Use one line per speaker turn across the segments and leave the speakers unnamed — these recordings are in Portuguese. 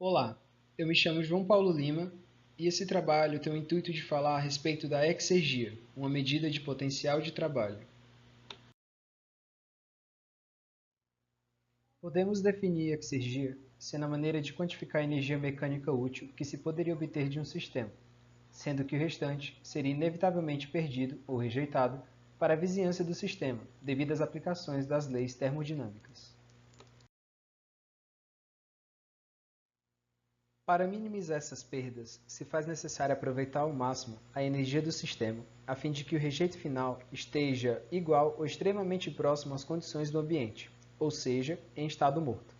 Olá, eu me chamo João Paulo Lima e esse trabalho tem o intuito de falar a respeito da exergia, uma medida de potencial de trabalho. Podemos definir a exergia sendo a maneira de quantificar a energia mecânica útil que se poderia obter de um sistema, sendo que o restante seria inevitavelmente perdido ou rejeitado para a vizinhança do sistema, devido às aplicações das leis termodinâmicas. Para minimizar essas perdas, se faz necessário aproveitar ao máximo a energia do sistema, a fim de que o rejeito final esteja igual ou extremamente próximo às condições do ambiente, ou seja, em estado morto.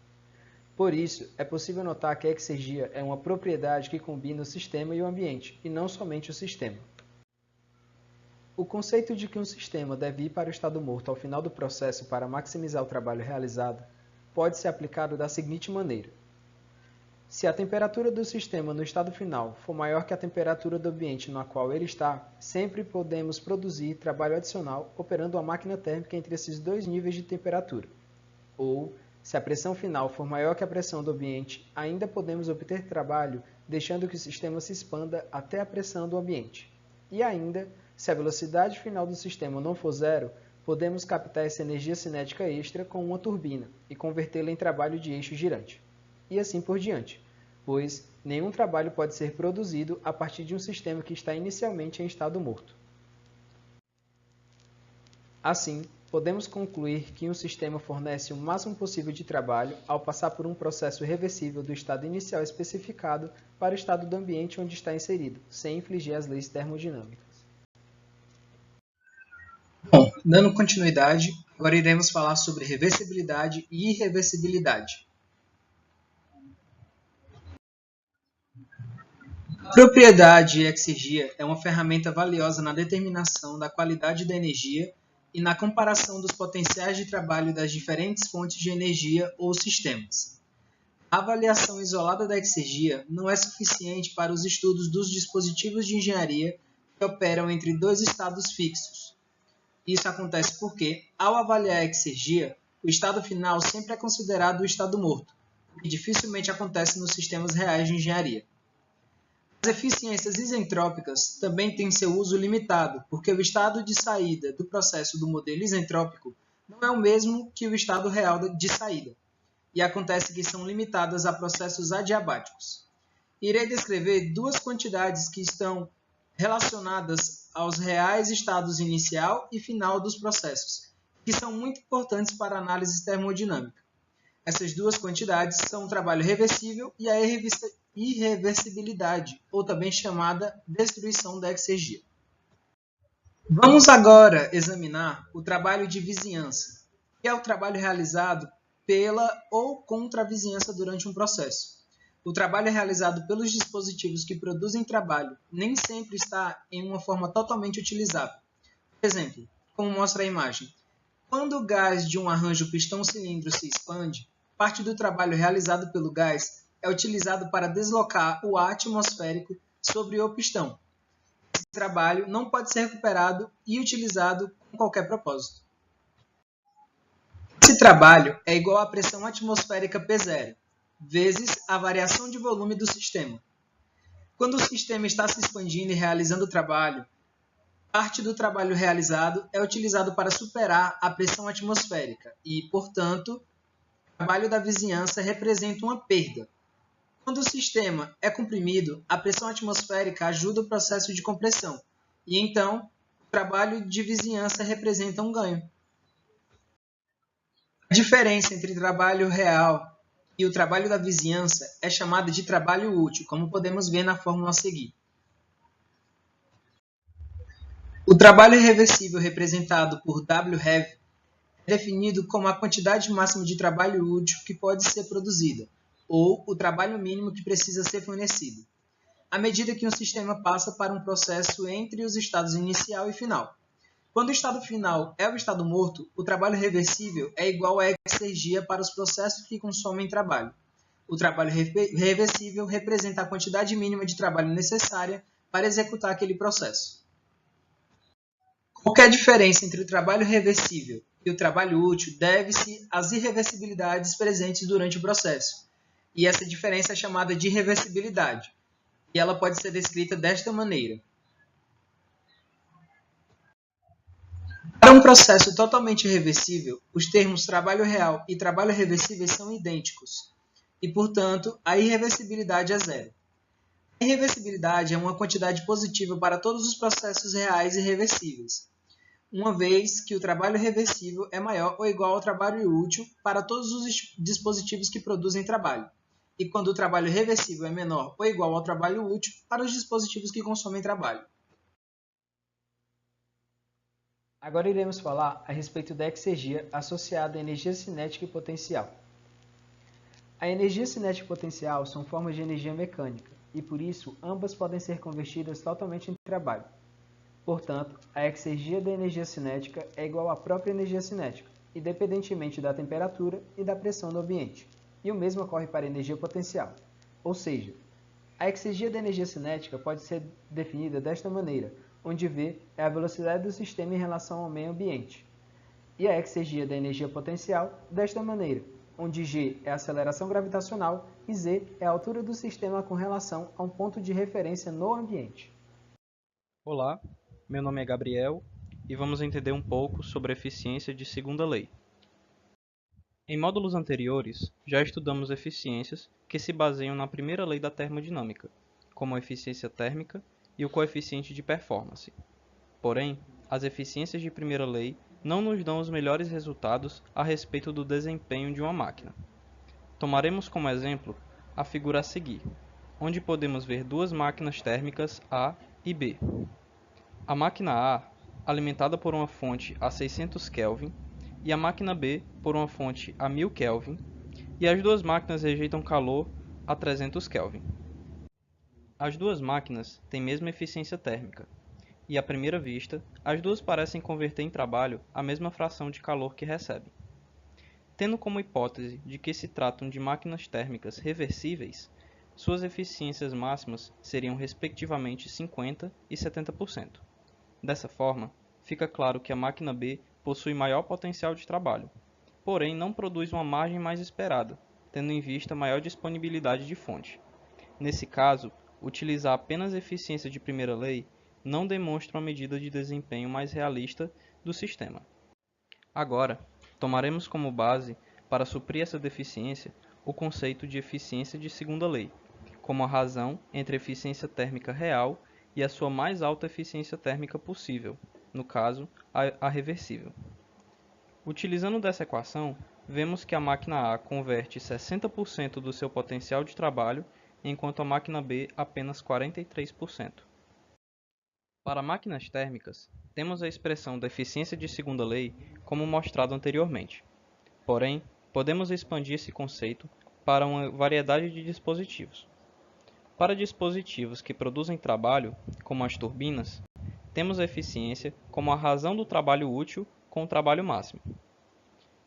Por isso, é possível notar que a exergia é uma propriedade que combina o sistema e o ambiente, e não somente o sistema. O conceito de que um sistema deve ir para o estado morto ao final do processo para maximizar o trabalho realizado pode ser aplicado da seguinte maneira. Se a temperatura do sistema no estado final for maior que a temperatura do ambiente no qual ele está, sempre podemos produzir trabalho adicional operando uma máquina térmica entre esses dois níveis de temperatura. Ou, se a pressão final for maior que a pressão do ambiente, ainda podemos obter trabalho deixando que o sistema se expanda até a pressão do ambiente. E ainda, se a velocidade final do sistema não for zero, podemos captar essa energia cinética extra com uma turbina e convertê-la em trabalho de eixo girante. E assim por diante, pois nenhum trabalho pode ser produzido a partir de um sistema que está inicialmente em estado morto. Assim, podemos concluir que um sistema fornece o máximo possível de trabalho ao passar por um processo reversível do estado inicial especificado para o estado do ambiente onde está inserido, sem infligir as leis termodinâmicas.
Bom, dando continuidade, agora iremos falar sobre reversibilidade e irreversibilidade. A propriedade exergia é uma ferramenta valiosa na determinação da qualidade da energia e na comparação dos potenciais de trabalho das diferentes fontes de energia ou sistemas. A avaliação isolada da exergia não é suficiente para os estudos dos dispositivos de engenharia que operam entre dois estados fixos. Isso acontece porque, ao avaliar a exergia, o estado final sempre é considerado o estado morto, o que dificilmente acontece nos sistemas reais de engenharia. As eficiências isentrópicas também têm seu uso limitado, porque o estado de saída do processo do modelo isentrópico não é o mesmo que o estado real de saída, e acontece que são limitadas a processos adiabáticos. Irei descrever duas quantidades que estão relacionadas aos reais estados inicial e final dos processos, que são muito importantes para a análise termodinâmica. Essas duas quantidades são o trabalho reversível e a irreversibilidade, ou também chamada destruição da exergia. Vamos agora examinar o trabalho de vizinhança, que é o trabalho realizado pela ou contra a vizinhança durante um processo. O trabalho realizado pelos dispositivos que produzem trabalho nem sempre está em uma forma totalmente utilizável. Por exemplo, como mostra a imagem, quando o gás de um arranjo pistão-cilindro se expande, parte do trabalho realizado pelo gás é utilizado para deslocar o ar atmosférico sobre o pistão. Esse trabalho não pode ser recuperado e utilizado com qualquer propósito. Esse trabalho é igual à pressão atmosférica P0, vezes a variação de volume do sistema. Quando o sistema está se expandindo e realizando o trabalho, parte do trabalho realizado é utilizado para superar a pressão atmosférica e, portanto, o trabalho da vizinhança representa uma perda. Quando o sistema é comprimido, a pressão atmosférica ajuda o processo de compressão, e então o trabalho de vizinhança representa um ganho. A diferença entre trabalho real e o trabalho da vizinhança é chamada de trabalho útil, como podemos ver na fórmula a seguir. O trabalho irreversível representado por WREV é definido como a quantidade máxima de trabalho útil que pode ser produzida, ou o trabalho mínimo que precisa ser fornecido, à medida que um sistema passa para um processo entre os estados inicial e final. Quando o estado final é o estado morto, o trabalho reversível é igual à exergia para os processos que consomem trabalho. O trabalho reversível representa a quantidade mínima de trabalho necessária para executar aquele processo. Qualquer diferença entre o trabalho reversível e o trabalho útil deve-se às irreversibilidades presentes durante o processo. e essa diferença é chamada de reversibilidade, e ela pode ser descrita desta maneira. Para um processo totalmente reversível, os termos trabalho real e trabalho reversível são idênticos, e, portanto, a irreversibilidade é zero. A irreversibilidade é uma quantidade positiva para todos os processos reais e reversíveis, uma vez que o trabalho reversível é maior ou igual ao trabalho útil para todos os dispositivos que produzem trabalho, e quando o trabalho reversível é menor ou igual ao trabalho útil para os dispositivos que consomem trabalho.
Agora iremos falar a respeito da exergia associada à energia cinética e potencial. A energia cinética e potencial são formas de energia mecânica, e por isso ambas podem ser convertidas totalmente em trabalho. Portanto, a exergia da energia cinética é igual à própria energia cinética, independentemente da temperatura e da pressão do ambiente. E o mesmo ocorre para a energia potencial. Ou seja, a exergia da energia cinética pode ser definida desta maneira, onde V é a velocidade do sistema em relação ao meio ambiente. E a exergia da energia potencial desta maneira, onde G é a aceleração gravitacional e Z é a altura do sistema com relação a um ponto de referência no ambiente.
Olá, meu nome é Gabriel e vamos entender um pouco sobre a eficiência de segunda lei. Em módulos anteriores, já estudamos eficiências que se baseiam na primeira lei da termodinâmica, como a eficiência térmica e o coeficiente de performance. Porém, as eficiências de primeira lei não nos dão os melhores resultados a respeito do desempenho de uma máquina. Tomaremos como exemplo a figura a seguir, onde podemos ver duas máquinas térmicas A e B. A máquina A, alimentada por uma fonte a 600 Kelvin, e a máquina B por uma fonte a 1000 Kelvin, e as duas máquinas rejeitam calor a 300 Kelvin. As duas máquinas têm mesma eficiência térmica, e à primeira vista, as duas parecem converter em trabalho a mesma fração de calor que recebem. Tendo como hipótese de que se tratam de máquinas térmicas reversíveis, suas eficiências máximas seriam respectivamente 50% e 70%. Dessa forma, fica claro que a máquina B possui maior potencial de trabalho, porém não produz uma margem mais esperada, tendo em vista maior disponibilidade de fonte. Nesse caso, utilizar apenas a eficiência de primeira lei não demonstra uma medida de desempenho mais realista do sistema. Agora, tomaremos como base, para suprir essa deficiência, o conceito de eficiência de segunda lei, como a razão entre a eficiência térmica real e a sua mais alta eficiência térmica possível, no caso, a reversível. Utilizando dessa equação, vemos que a máquina A converte 60% do seu potencial de trabalho, enquanto a máquina B apenas 43%. Para máquinas térmicas, temos a expressão da eficiência de segunda lei como mostrado anteriormente. Porém, podemos expandir esse conceito para uma variedade de dispositivos. Para dispositivos que produzem trabalho, como as turbinas, temos a eficiência como a razão do trabalho útil com o trabalho máximo.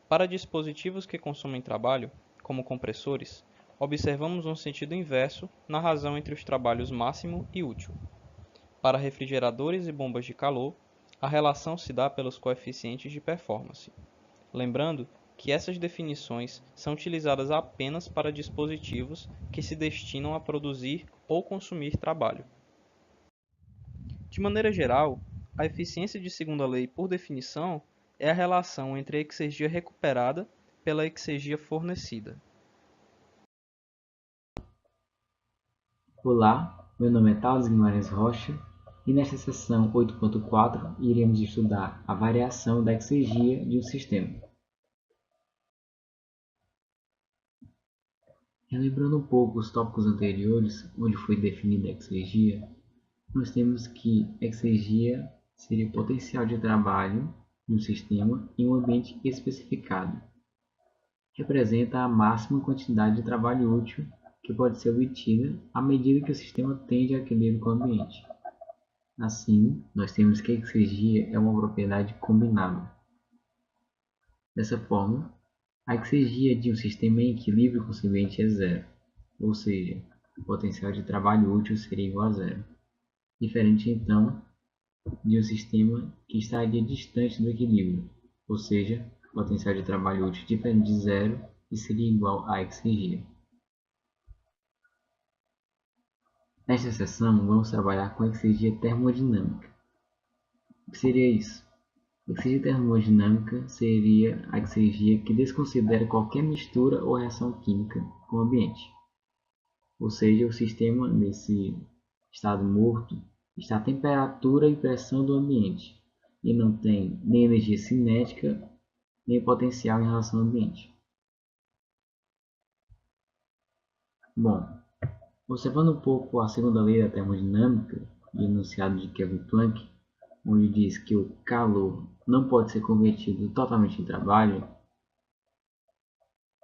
Para dispositivos que consomem trabalho, como compressores, observamos um sentido inverso na razão entre os trabalhos máximo e útil. Para refrigeradores e bombas de calor, a relação se dá pelos coeficientes de performance. Lembrando que essas definições são utilizadas apenas para dispositivos que se destinam a produzir ou consumir trabalho. De maneira geral, a eficiência de segunda lei, por definição, é a relação entre a exergia recuperada pela exergia fornecida.
Olá, meu nome é Thales Guimarães Rocha e nesta seção 8.4 iremos estudar a variação da exergia de um sistema. Relembrando um pouco os tópicos anteriores, onde foi definida a exergia, nós temos que exergia seria o potencial de trabalho de um sistema em um ambiente especificado. Representa a máxima quantidade de trabalho útil que pode ser obtida à medida que o sistema tende a equilíbrio com o ambiente. Assim, nós temos que a exergia é uma propriedade combinada. Dessa forma, a exergia de um sistema em equilíbrio com o ambiente é zero, ou seja, o potencial de trabalho útil seria igual a zero. Diferente, então, de um sistema que estaria distante do equilíbrio, ou seja, o potencial de trabalho útil diferente de zero e seria igual à exergia. Nesta seção, vamos trabalhar com exergia termodinâmica. O que seria isso? A exergia termodinâmica seria a exergia que desconsidera qualquer mistura ou reação química com o ambiente. Ou seja, o sistema nesse estado morto está a temperatura e pressão do ambiente e não tem nem energia cinética nem potencial em relação ao ambiente. Bom, observando um pouco a segunda lei da termodinâmica, do enunciado de Kelvin Planck, onde diz que o calor não pode ser convertido totalmente em trabalho,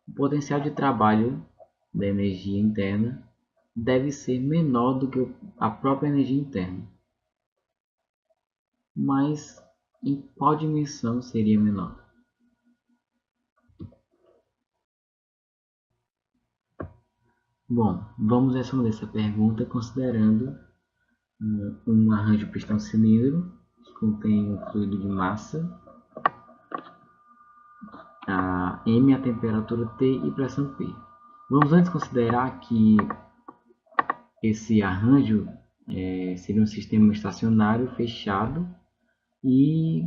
o potencial de trabalho da energia interna deve ser menor do que a própria energia interna. Mas em qual dimensão seria menor? Bom, vamos responder essa pergunta considerando um arranjo pistão-cilindro que contém um fluido de massa, a M, a temperatura T e pressão P. Vamos antes considerar que esse arranjo seria um sistema estacionário fechado e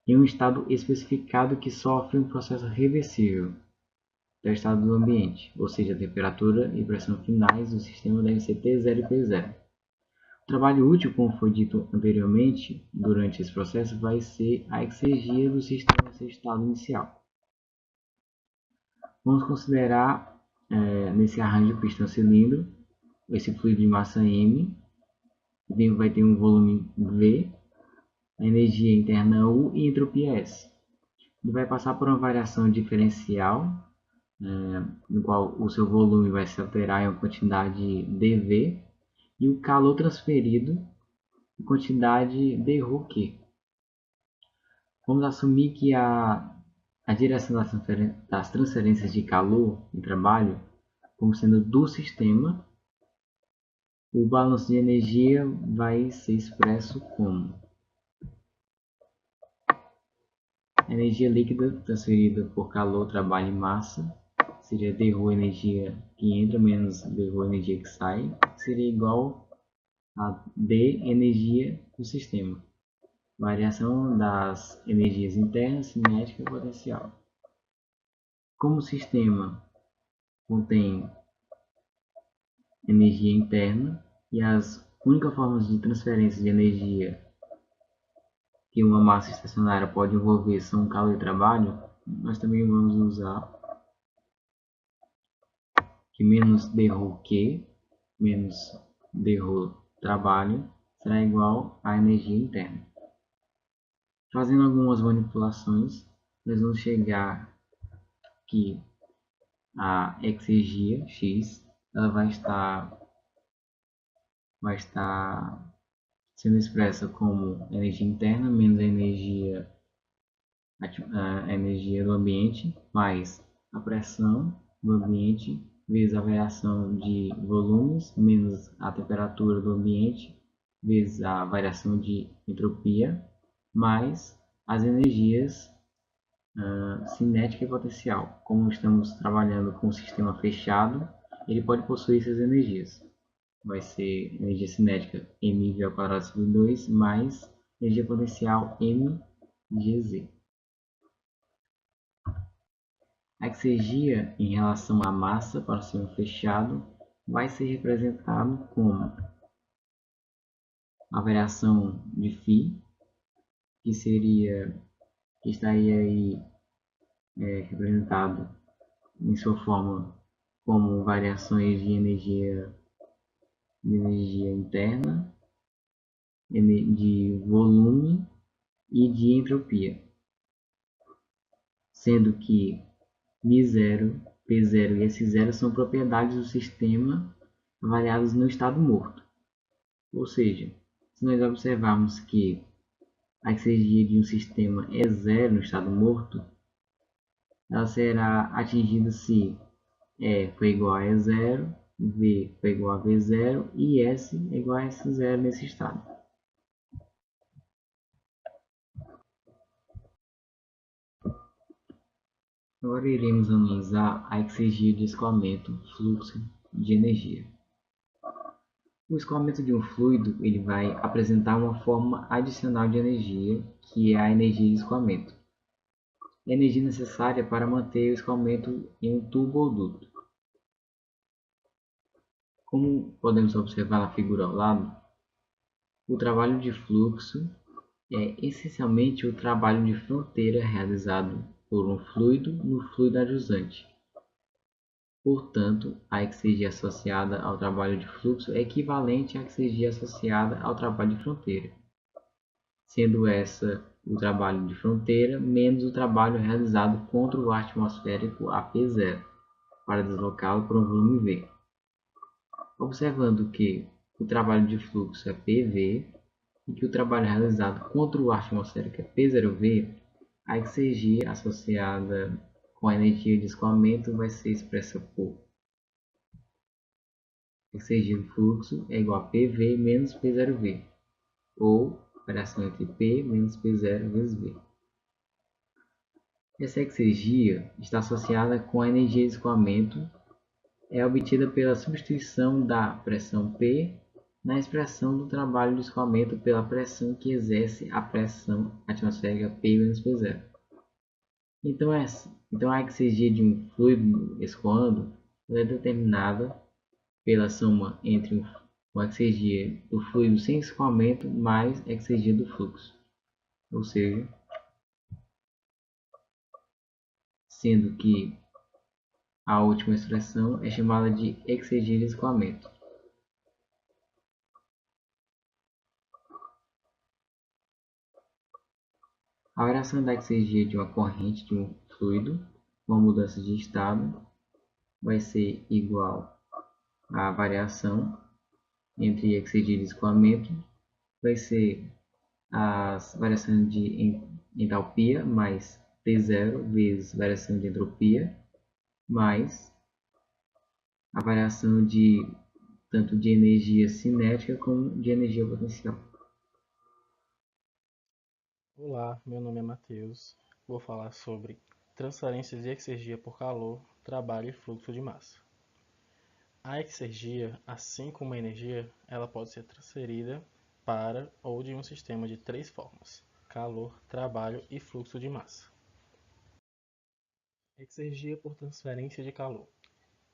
em um estado especificado que sofre um processo reversível do estado do ambiente, ou seja, a temperatura e pressão finais do sistema devem ser T0 e P0. O trabalho útil, como foi dito anteriormente, durante esse processo, vai ser a exergia do sistema em seu estado inicial. Vamos considerar, nesse arranjo pistão-cilindro, esse fluido de massa M, vai ter um volume V, energia interna U e entropia S. Ele vai passar por uma variação diferencial, no qual o seu volume vai se alterar em uma quantidade dV e o calor transferido em quantidade dρ. Vamos assumir que a direção das transferências de calor e trabalho como sendo do sistema, o balanço de energia vai ser expresso como energia líquida transferida por calor, trabalho e massa, seria dρ energia que entra menos dρ energia que sai, seria igual a D energia do sistema. Variação das energias internas, cinética e potencial. Como o sistema contém energia interna e as únicas formas de transferência de energia que uma massa estacionária pode envolver são calor e trabalho, nós também vamos usar que menos dρ Q menos dρ trabalho será igual à energia interna. Fazendo algumas manipulações, nós vamos chegar que a exergia X ela vai estar sendo expressa como energia interna menos a energia do ambiente mais a pressão do ambiente vezes a variação de volumes menos a temperatura do ambiente vezes a variação de entropia mais as energias cinética e potencial. Como estamos trabalhando com um sistema fechado, ele pode possuir essas energias. Vai ser energia cinética mv ao quadrado sobre 2 mais energia potencial mgz. A exergia em relação à massa para o sistema fechado vai ser representado como a variação de φ, que estaria aí representado em sua forma como variações de energia interna, de volume e de entropia, sendo que μ0, P0 e S0 são propriedades do sistema avaliadas no estado morto. Ou seja, se nós observarmos que a exergia de um sistema é zero no estado morto, ela será atingida se E for igual a E0, V for igual a V0 e S é igual a S0 nesse estado. Agora iremos analisar a exergia de escoamento, fluxo de energia. O escoamento de um fluido ele vai apresentar uma forma adicional de energia, que é a energia de escoamento. É a energia necessária para manter o escoamento em um tubo ou duto. Como podemos observar na figura ao lado, o trabalho de fluxo é essencialmente o trabalho de fronteira realizado por um fluido no fluido adjusante. Portanto, a exergia associada ao trabalho de fluxo é equivalente à exergia associada ao trabalho de fronteira, sendo essa o trabalho de fronteira menos o trabalho realizado contra o ar atmosférico a P0, para deslocá-lo por um volume V. Observando que o trabalho de fluxo é PV e que o trabalho realizado contra o ar atmosférico é P0V, a exergia associada com a energia de escoamento vai ser expressa por exergia do fluxo é igual a PV menos P0V, ou operação entre P menos P0 vezes V. Essa exergia está associada com a energia de escoamento, é obtida pela substituição da pressão P na expressão do trabalho de escoamento pela pressão que exerce a pressão atmosférica P menos P0. Então a exergia de um fluido escoando é determinada pela soma entre a exergia do fluido sem escoamento mais a exergia do fluxo, ou seja, sendo que a última expressão é chamada de exergia de escoamento. A variação da exergia de uma corrente de um fluido com a mudança de estado vai ser igual à variação entre exergia de escoamento, vai ser a variação de entalpia mais T0 vezes variação de entropia mais a variação de tanto de energia cinética como de energia potencial.
Olá, meu nome é Matheus. Vou falar sobre transferência de exergia por calor, trabalho e fluxo de massa. A exergia, assim como a energia, ela pode ser transferida para ou de um sistema de três formas: calor, trabalho e fluxo de massa. Exergia por transferência de calor.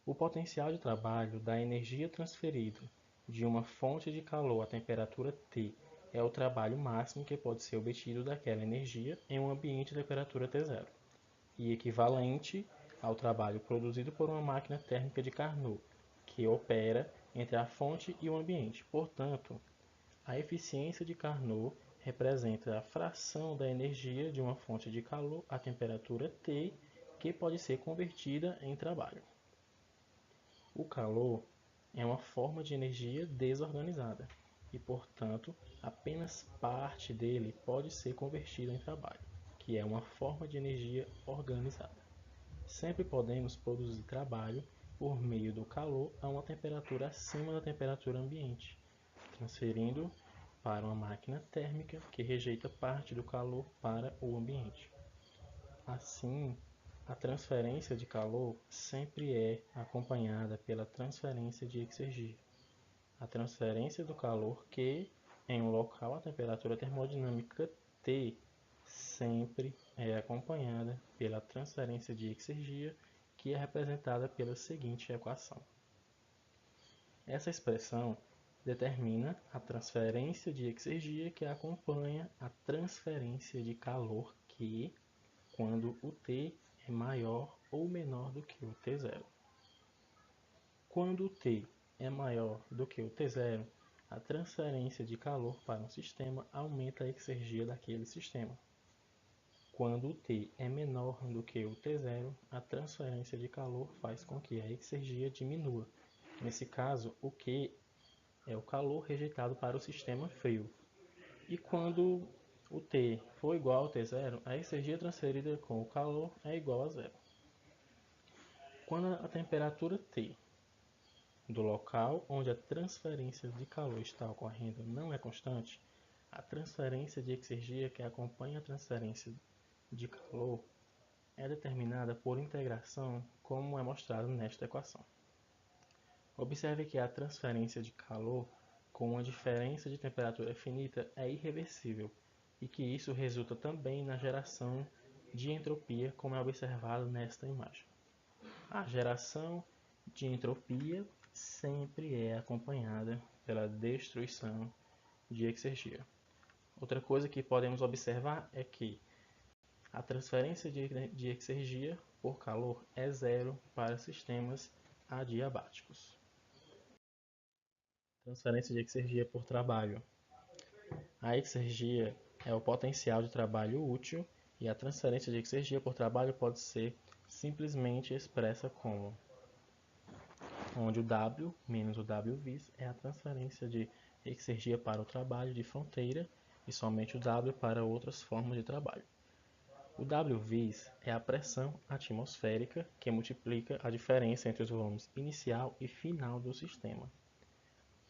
O potencial de trabalho da energia transferida de uma fonte de calor à temperatura T é o trabalho máximo que pode ser obtido daquela energia em um ambiente de temperatura T0, e equivalente ao trabalho produzido por uma máquina térmica de Carnot, que opera entre a fonte e o ambiente. Portanto, a eficiência de Carnot representa a fração da energia de uma fonte de calor à temperatura T que pode ser convertida em trabalho. O calor é uma forma de energia desorganizada e, portanto, apenas parte dele pode ser convertida em trabalho, que é uma forma de energia organizada. Sempre podemos produzir trabalho por meio do calor a uma temperatura acima da temperatura ambiente, transferindo para uma máquina térmica que rejeita parte do calor para o ambiente. Assim, a transferência de calor sempre é acompanhada pela transferência de exergia. A transferência do calor que, em um local a temperatura termodinâmica T, sempre é acompanhada pela transferência de exergia, que é representada pela seguinte equação. Essa expressão determina a transferência de exergia que acompanha a transferência de calor que, quando o T é maior ou menor do que o T0. Quando o T é maior do que o T0, a transferência de calor para um sistema aumenta a exergia daquele sistema. Quando o T é menor do que o T0, a transferência de calor faz com que a exergia diminua. Nesse caso, o Q é o calor rejeitado para o sistema frio. E quando o T for igual ao T0, a exergia transferida com o calor é igual a zero. Quando a temperatura T do local onde a transferência de calor está ocorrendo não é constante, a transferência de exergia que acompanha a transferência de calor é determinada por integração, como é mostrado nesta equação. Observe que a transferência de calor
com uma diferença de temperatura finita é irreversível e que isso resulta também na geração de entropia, como é observado nesta imagem. A geração de entropia sempre é acompanhada pela destruição de exergia. Outra coisa que podemos observar é que a transferência de exergia por calor é zero para sistemas adiabáticos. Transferência de exergia por trabalho. A exergia é o potencial de trabalho útil e a transferência de exergia por trabalho pode ser simplesmente expressa como onde o W menos o Wvis é a transferência de exergia para o trabalho de fronteira e somente o W para outras formas de trabalho. O Wvis é a pressão atmosférica que multiplica a diferença entre os volumes inicial e final do sistema.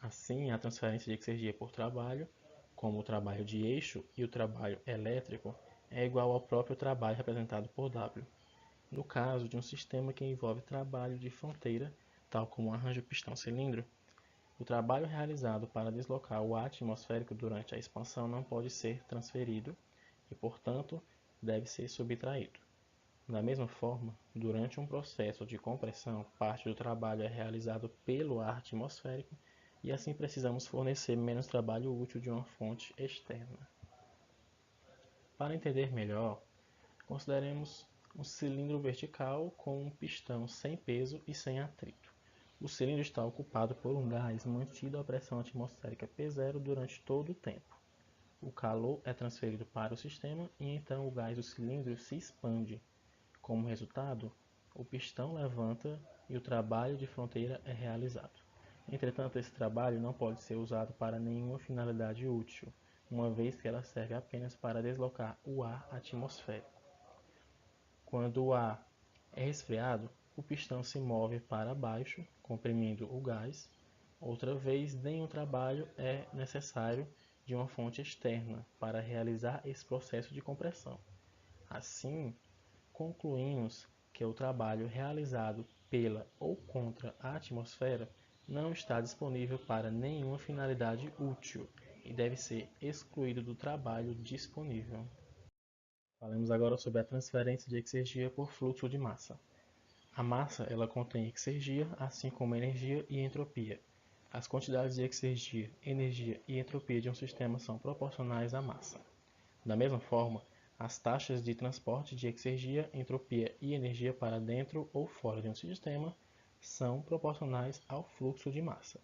Assim, a transferência de exergia por trabalho, como o trabalho de eixo e o trabalho elétrico, é igual ao próprio trabalho representado por W. No caso de um sistema que envolve trabalho de fronteira, tal como um arranjo pistão-cilindro, o trabalho realizado para deslocar o ar atmosférico durante a expansão não pode ser transferido e, portanto, deve ser subtraído. Da mesma forma, durante um processo de compressão, parte do trabalho é realizado pelo ar atmosférico e assim precisamos fornecer menos trabalho útil de uma fonte externa. Para entender melhor, consideremos um cilindro vertical com um pistão sem peso e sem atrito. O cilindro está ocupado por um gás mantido à pressão atmosférica P0 durante todo o tempo. O calor é transferido para o sistema e então o gás do cilindro se expande. Como resultado, o pistão levanta e o trabalho de fronteira é realizado. Entretanto, esse trabalho não pode ser usado para nenhuma finalidade útil, uma vez que ela serve apenas para deslocar o ar atmosférico. Quando o ar é resfriado, o pistão se move para baixo, comprimindo o gás. Outra vez, nenhum trabalho é necessário de uma fonte externa para realizar esse processo de compressão. Assim, concluímos que o trabalho realizado pela ou contra a atmosfera não está disponível para nenhuma finalidade útil e deve ser excluído do trabalho disponível. Falemos agora sobre a transferência de exergia por fluxo de massa. A massa ela contém exergia, assim como energia e entropia. As quantidades de exergia, energia e entropia de um sistema são proporcionais à massa. Da mesma forma, as taxas de transporte de exergia, entropia e energia para dentro ou fora de um sistema são proporcionais ao fluxo de massa.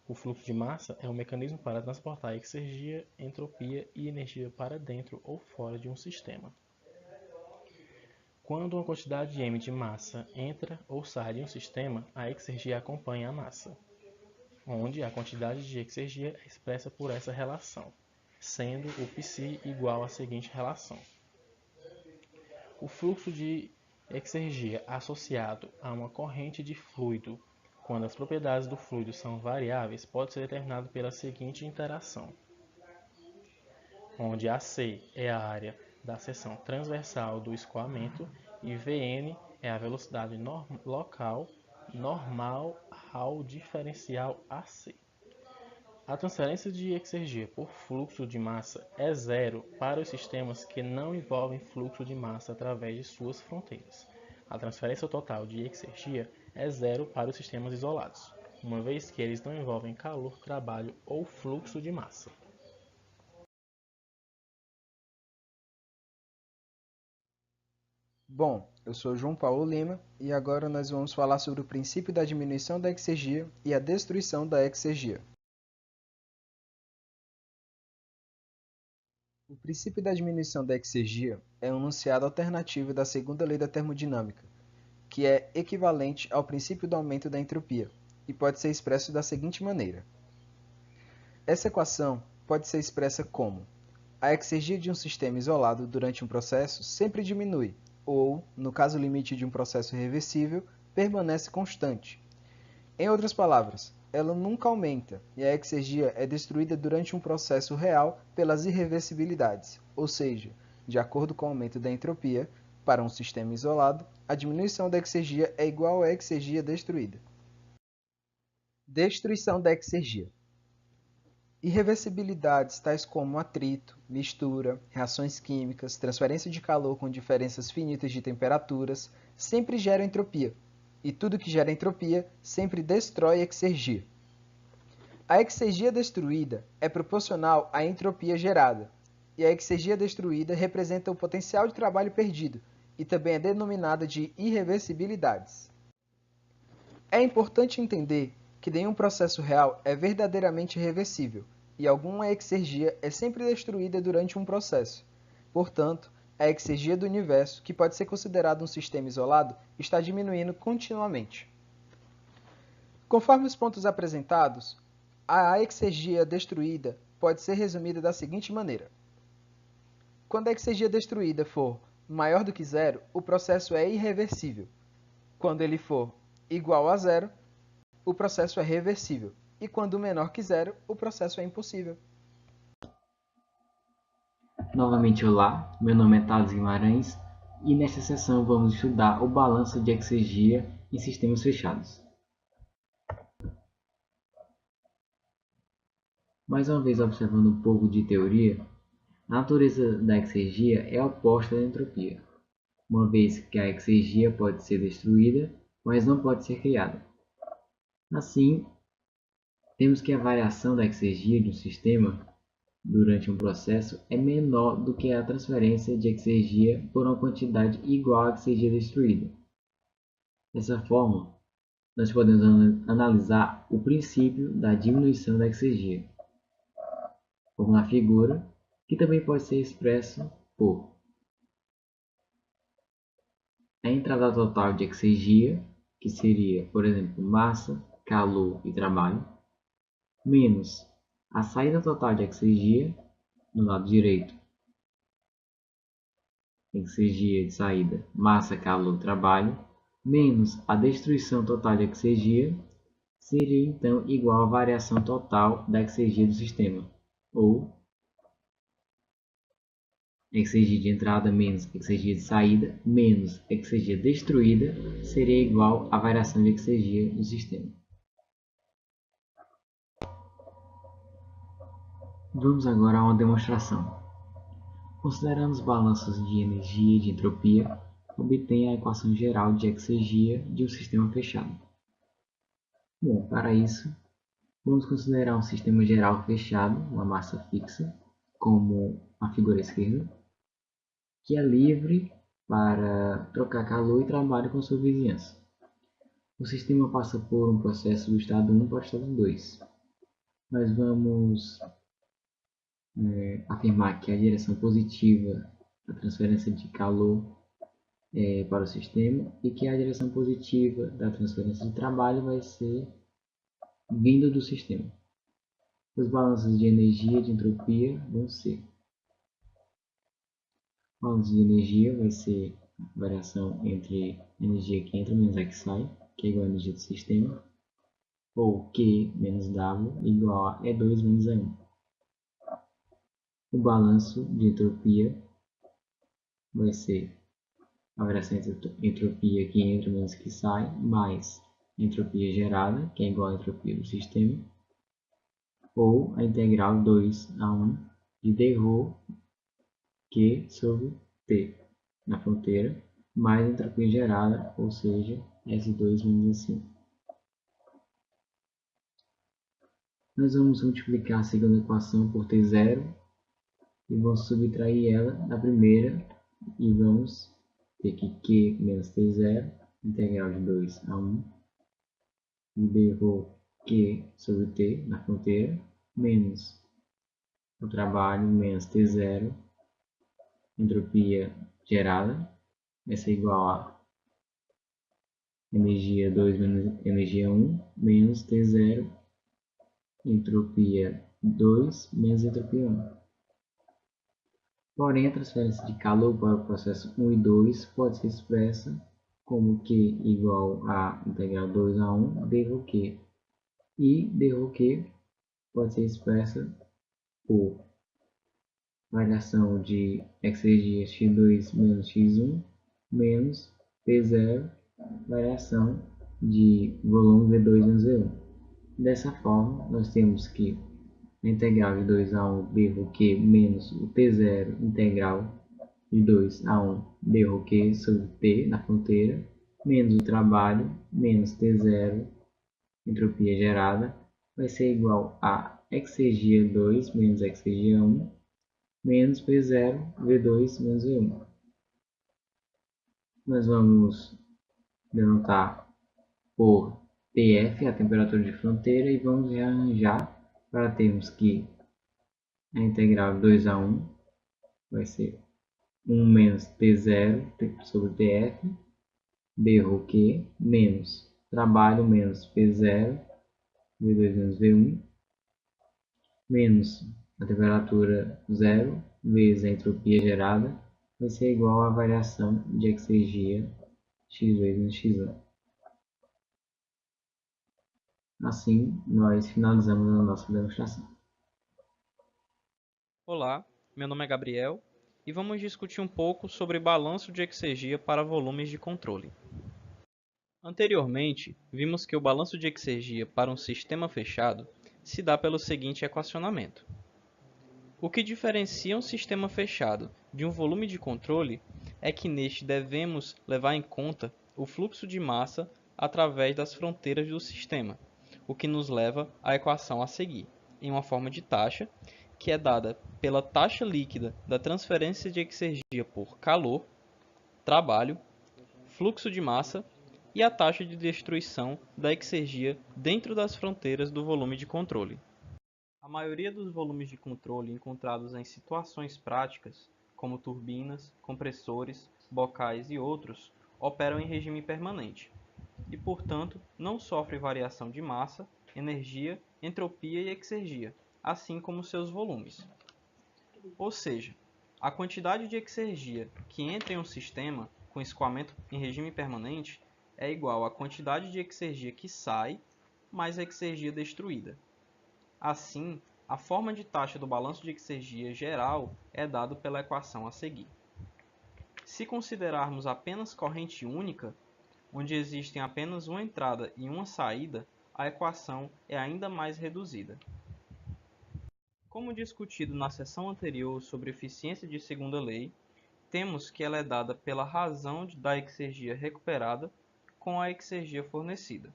O fluxo de massa é um mecanismo para transportar exergia, entropia e energia para dentro ou fora de um sistema. Quando uma quantidade m de massa entra ou sai de um sistema, a exergia acompanha a massa, onde a quantidade de exergia é expressa por essa relação, sendo o Psi igual à seguinte relação. O fluxo de exergia associado a uma corrente de fluido, quando as propriedades do fluido são variáveis, pode ser determinado pela seguinte interação, onde AC é a área da seção transversal do escoamento e Vn é a velocidade local normal ao diferencial AC. A transferência de exergia por fluxo de massa é zero para os sistemas que não envolvem fluxo de massa através de suas fronteiras. A transferência total de exergia é zero para os sistemas isolados, uma vez que eles não envolvem calor, trabalho ou fluxo de massa.
Bom, eu sou João Paulo Lima e agora nós vamos falar sobre o princípio da diminuição da exergia e a destruição da exergia. O princípio da diminuição da exergia é um enunciado alternativo da segunda lei da termodinâmica, que é equivalente ao princípio do aumento da entropia, e pode ser expresso da seguinte maneira. Essa equação pode ser expressa como: a exergia de um sistema isolado durante um processo sempre diminui, ou, no caso limite de um processo reversível, permanece constante. Em outras palavras, ela nunca aumenta e a exergia é destruída durante um processo real pelas irreversibilidades, ou seja, de acordo com o aumento da entropia, para um sistema isolado, a diminuição da exergia é igual à exergia destruída. Destruição da exergia. Irreversibilidades tais como atrito, mistura, reações químicas, transferência de calor com diferenças finitas de temperaturas, sempre geram entropia, e tudo que gera entropia sempre destrói exergia. A exergia destruída é proporcional à entropia gerada, e a exergia destruída representa o potencial de trabalho perdido, e também é denominada de irreversibilidades. É importante entender que nenhum processo real é verdadeiramente reversível, e alguma exergia é sempre destruída durante um processo. Portanto, a exergia do universo, que pode ser considerado um sistema isolado, está diminuindo continuamente. Conforme os pontos apresentados, a exergia destruída pode ser resumida da seguinte maneira. Quando a exergia destruída for maior do que zero, o processo é irreversível. Quando ele for igual a zero, o processo é reversível. E quando menor que zero, o processo é impossível.
Novamente, olá, meu nome é Thales Guimarães e nesta sessão vamos estudar o balanço de exergia em sistemas fechados. Mais uma vez, observando um pouco de teoria, a natureza da exergia é oposta à entropia, uma vez que a exergia pode ser destruída, mas não pode ser criada. Assim, temos que a variação da exergia de um sistema durante um processo é menor do que a transferência de exergia por uma quantidade igual à exergia destruída. Dessa forma, nós podemos analisar o princípio da diminuição da exergia, como na figura, que também pode ser expresso por a entrada total de exergia, que seria, por exemplo, massa, calor e trabalho, menos a saída total de exergia, no lado direito, exergia de saída, massa, calor, trabalho, menos a destruição total de exergia, seria então igual à variação total da exergia do sistema, ou exergia de entrada menos exergia de saída menos exergia destruída seria igual à variação de exergia do sistema. Vamos agora a uma demonstração. Considerando os balanços de energia e de entropia, obtenha a equação geral de exergia de um sistema fechado. Bom, para isso, vamos considerar um sistema geral fechado, uma massa fixa, como a figura esquerda, que é livre para trocar calor e trabalho com sua vizinhança. O sistema passa por um processo do estado 1 para o estado 2. Nós vamos afirmar que a direção positiva da transferência de calor para o sistema e que a direção positiva da transferência de trabalho vai ser vindo do sistema. Os balanços de energia e de entropia vão ser: o balanço de energia vai ser a variação entre energia que entra menos a que sai, que é igual à energia do sistema, ou Q menos W igual a E2 menos E1. O balanço de entropia vai ser a variação entre entropia que entra menos que sai, mais entropia gerada, que é igual à entropia do sistema, ou a integral 2 a 1 de dρ Q sobre T na fronteira, mais entropia gerada, ou seja, S2 menos S1. Nós vamos multiplicar a segunda equação por T0 e vamos subtrair ela da primeira e vamos ter que Q menos T0, integral de 2 a 1, de dρ Q sobre T na fronteira, menos o trabalho menos T0, entropia gerada, vai ser igual a energia 2 menos energia 1, menos T0, entropia 2 menos entropia 1. Porém, a transferência de calor para o processo 1 e 2 pode ser expressa como Q igual a integral 2 a 1 dρ Q. E dρ Q pode ser expressa por variação de exergia x2 menos x1 menos P0, variação de volume V2 menos V1. Dessa forma, nós temos que a integral de 2 a 1 b rho q menos o T0 integral de 2 a 1 b rho q sobre T na fronteira, menos o trabalho, menos T0, entropia gerada, vai ser igual a exergia 2 menos exergia 1, menos P0, V2 menos V1. Nós vamos denotar por TF, a temperatura de fronteira, e vamos rearranjar para termos que a integral de 2 a 1 vai ser 1 menos T0 sobre TF, B rho Q, menos trabalho menos P0, V2 menos V1, menos a temperatura 0 vezes a entropia gerada, vai ser igual à variação de exergia x2 menos x1. Assim, nós finalizamos a nossa demonstração.
Olá, meu nome é Gabriel e vamos discutir um pouco sobre balanço de exergia para volumes de controle. Anteriormente, vimos que o balanço de exergia para um sistema fechado se dá pelo seguinte equacionamento. O que diferencia um sistema fechado de um volume de controle é que neste devemos levar em conta o fluxo de massa através das fronteiras do sistema, o que nos leva à equação a seguir, em uma forma de taxa, que é dada pela taxa líquida da transferência de exergia por calor, trabalho, fluxo de massa e a taxa de destruição da exergia dentro das fronteiras do volume de controle. A maioria dos volumes de controle encontrados em situações práticas, como turbinas, compressores, bocais e outros, operam em regime permanente e, portanto, não sofrem variação de massa, energia, entropia e exergia, assim como seus volumes. Ou seja, a quantidade de exergia que entra em um sistema com escoamento em regime permanente é igual à quantidade de exergia que sai mais a exergia destruída. Assim, a forma de taxa do balanço de exergia geral é dado pela equação a seguir. Se considerarmos apenas corrente única, onde existem apenas uma entrada e uma saída, a equação é ainda mais reduzida. Como discutido na seção anterior sobre eficiência de segunda lei, temos que ela é dada pela razão da exergia recuperada com a exergia fornecida.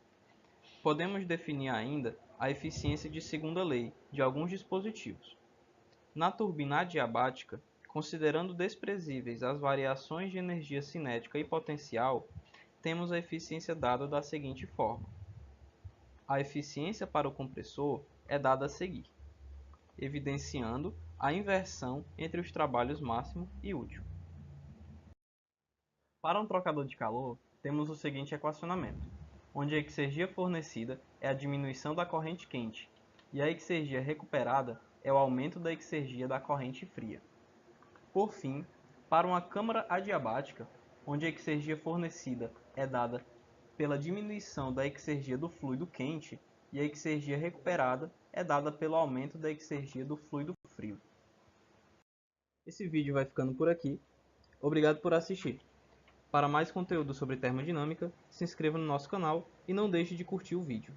Podemos definir ainda a eficiência de segunda lei de alguns dispositivos. Na turbina adiabática, considerando desprezíveis as variações de energia cinética e potencial, temos a eficiência dada da seguinte forma. A eficiência para o compressor é dada a seguir, evidenciando a inversão entre os trabalhos máximo e útil. Para um trocador de calor, temos o seguinte equacionamento, onde a exergia fornecida é a diminuição da corrente quente e a exergia recuperada é o aumento da exergia da corrente fria. Por fim, para uma câmara adiabática, onde a exergia fornecida é dada pela diminuição da exergia do fluido quente e a exergia recuperada é dada pelo aumento da exergia do fluido frio. Esse vídeo vai ficando por aqui. Obrigado por assistir. Para mais conteúdo sobre termodinâmica, se inscreva no nosso canal e não deixe de curtir o vídeo.